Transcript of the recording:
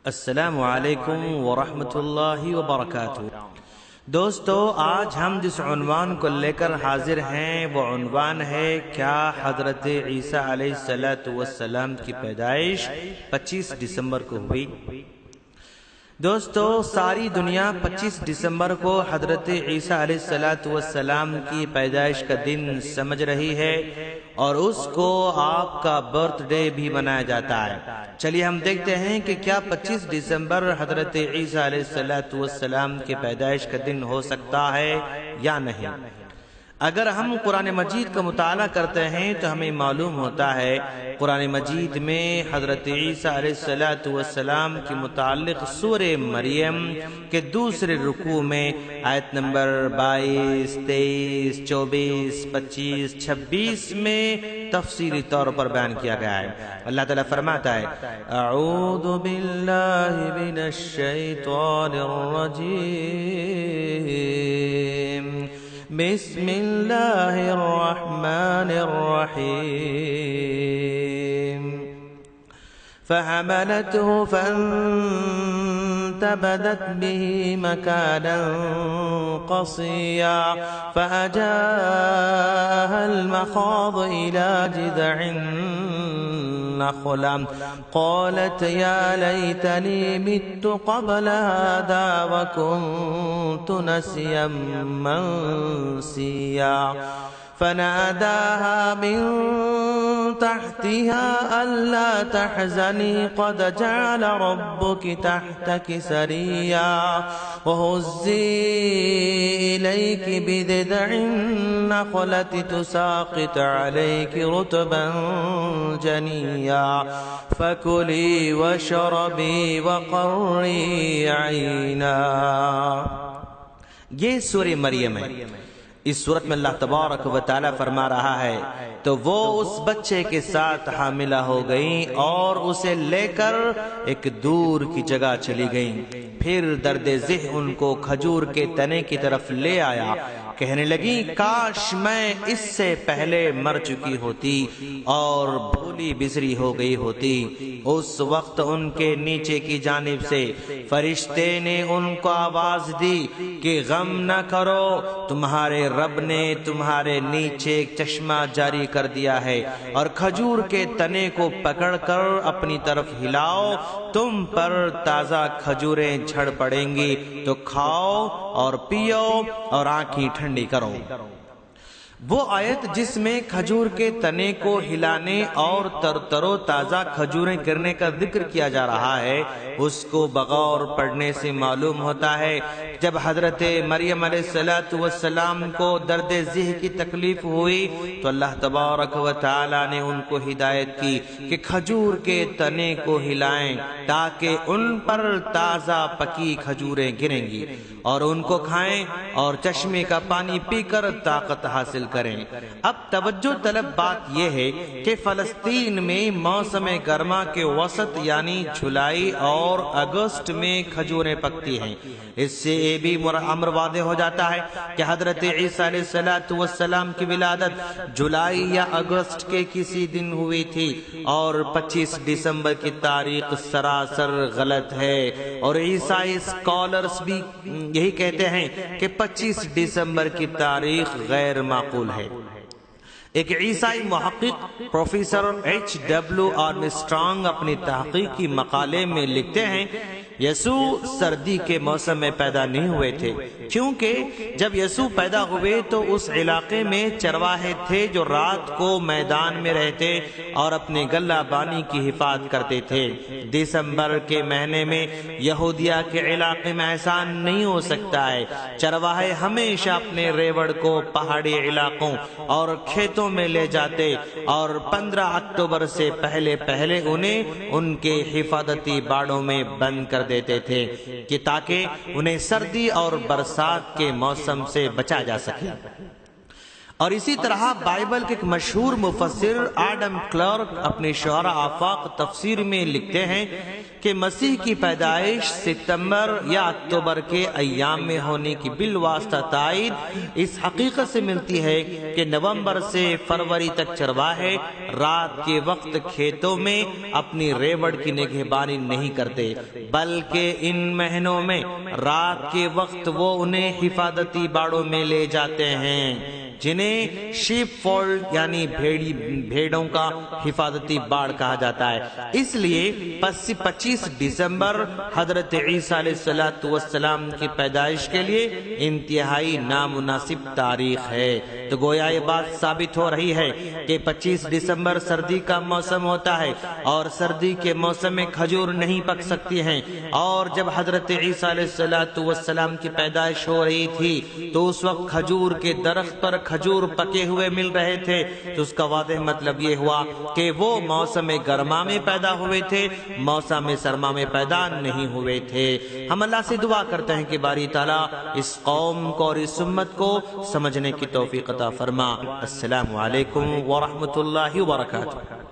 السلام علیکم ورحمۃ اللہ وبرکاتہ۔ دوستو، آج ہم جس عنوان کو لے کر حاضر ہیں وہ عنوان ہے کیا حضرت عیسیٰ علیہ السلام کی پیدائش 25 دسمبر کو ہوئی؟ دوستو، ساری دنیا 25 دسمبر کو حضرت عیسیٰ علیہ السلام کی پیدائش کا دن سمجھ رہی ہے اور اس کو آپ کا برتھ ڈے بھی منایا جاتا ہے۔ چلیے ہم دیکھتے ہیں کہ کیا 25 دسمبر حضرت عیسیٰ علیہ السلام کی پیدائش کا دن ہو سکتا ہے یا نہیں۔ اگر ہم قرآن مجید کا مطالعہ کرتے ہیں تو ہمیں معلوم ہوتا ہے قرآن مجید میں حضرت عیسیٰ علیہ السلام کے متعلق سورہ مریم کے دوسرے رکوع میں آیت نمبر 22، 23، 24، 25، 26 میں تفصیلی طور پر بیان کیا گیا ہے۔ اللہ تعالیٰ فرماتا ہے اعوذ باللہ من الشیطان الرجیم بسم اللہ الرحمن الرحیم فحملته فانتبذت به مكانا قصيا فأجاءها المخاض إلى جذع النخلة قالت يا ليتني مت قبل هذا وكنت نسيا منسيا فناداها من تحتها ألا تحزني قد جعل ربك تحتك سريا وهزي إليك بجذع النخلة تساقط عليك رطبا جنيا فكلي واشربي وقري عينا۔ یہ سورہ مریم ہے۔ اس صورت میں اللہ تبارک و تعالی فرما رہا ہے تو وہ اس بچے کے ساتھ حاملہ ہو گئیں اور اسے لے کر ایک دور کی جگہ چلی گئیں۔ پھر درد ذہ ان کو کھجور کے تنے کی طرف لے آیا، کہنے لگی کاش میں اس سے پہلے مر چکی ہوتی اور بھولی بسری ہو گئی ہوتی۔ اس وقت ان کے نیچے کی جانب سے فرشتے نے ان کو آواز دی کہ غم نہ کرو، تمہارے رب نے تمہارے نیچے ایک چشمہ جاری کر دیا ہے اور کھجور کے تنے کو پکڑ کر اپنی طرف ہلاؤ، تم پر تازہ کھجوریں جھڑ پڑیں گی تو کھاؤ اور پیو اور آنکھیں ٹھنڈی کرو۔ وہ آیت جس میں کھجور کے تنے کو ہلانے اور تر و تازہ کھجوریں کرنے کا ذکر کیا جا رہا ہے، اس کو بغور پڑھنے سے معلوم ہوتا ہے جب حضرت مریم علیہ السلام کو درد ذہ کی تکلیف ہوئی تو اللہ تبارک و تعالی نے ان کو ہدایت کی کہ کھجور کے تنے کو ہلائیں تاکہ ان پر تازہ پکی کھجوریں گریں گی اور ان کو کھائیں اور چشمے کا پانی پی کر طاقت حاصل کریں۔ اب توجہ طلب بات یہ ہے کہ فلسطین میں موسم گرما کے وسط یعنی جولائی اور اگست میں کھجوریں پکتی ہیں۔ اس سے یہ بھی امر واضح ہو جاتا ہے کہ حضرت عیسیٰ علیہ السلام کی ولادت جولائی یا اگست کے کسی دن ہوئی تھی اور 25 دسمبر کی تاریخ سراسر غلط ہے، اور عیسائی اسکالرز بھی یہی کہتے ہیں کہ 25 دسمبر کی تاریخ غیر معقول ہے۔ ایک عیسائی محقق پروفیسر H.W. آرمسٹرانگ اپنی تحقیقی مقالے میں لکھتے ہیں یسوع سردی کے موسم میں پیدا نہیں ہوئے تھے، کیونکہ جب یسوع پیدا ہوئے تو اس علاقے میں چرواہے تھے جو رات کو میدان میں رہتے اور اپنے غلہ بانی کی حفاظت کرتے تھے۔ دسمبر کے مہینے میں یہودیہ کے علاقے میں ایسا نہیں ہو سکتا ہے۔ چرواہے ہمیشہ اپنے ریوڑ کو پہاڑی علاقوں اور کھیتوں میں لے جاتے اور 15 اکتوبر سے پہلے انہیں ان کے حفاظتی باڑوں میں بند کر دیتے تھے کہ تاکہ انہیں سردی اور برسات کے موسم سے بچا جا سکے۔ اور اسی طرح بائبل کے ایک مشہور مفسر آڈم کلرک اپنے شعراء آفاق تفسیر میں لکھتے ہیں کہ مسیح کی پیدائش ستمبر یا اکتوبر کے ایام میں ہونے کی بالواسطہ تائید اس حقیقت سے ملتی ہے کہ نومبر سے فروری تک چرواہے رات کے وقت کھیتوں میں اپنی ریوڑ کی نگہبانی نہیں کرتے، بلکہ ان مہینوں میں رات کے وقت وہ انہیں حفاظتی باڑوں میں لے جاتے ہیں، جنہیں شیپ فولڈ یعنی بھیڑوں کا حفاظتی باڑ کہا جاتا ہے۔ اس لیے 25 دسمبر حضرت عیسیٰ علیہ السلام کی پیدائش کے لیے انتہائی نامناسب تاریخ ہے۔ تو گویا یہ بات ثابت ہو رہی ہے کہ 25 دسمبر سردی کا موسم ہوتا ہے اور سردی کے موسم میں کھجور نہیں پک سکتی ہیں، اور جب حضرت عیسیٰ علیہ السلام کی پیدائش ہو رہی تھی تو اس وقت کھجور کے درخت پر کھجور پکے ہوئے مل رہے تھے، تو اس کا واضح مطلب یہ ہوا کہ وہ موسم گرما میں پیدا ہوئے تھے، موسم سرما میں پیدا نہیں ہوئے تھے۔ ہم اللہ سے دعا کرتے ہیں کہ باری تعالیٰ اس قوم کو اور اس امت کو سمجھنے کی توفیق عطا فرما۔ السلام علیکم ورحمۃ اللہ وبرکاتہ۔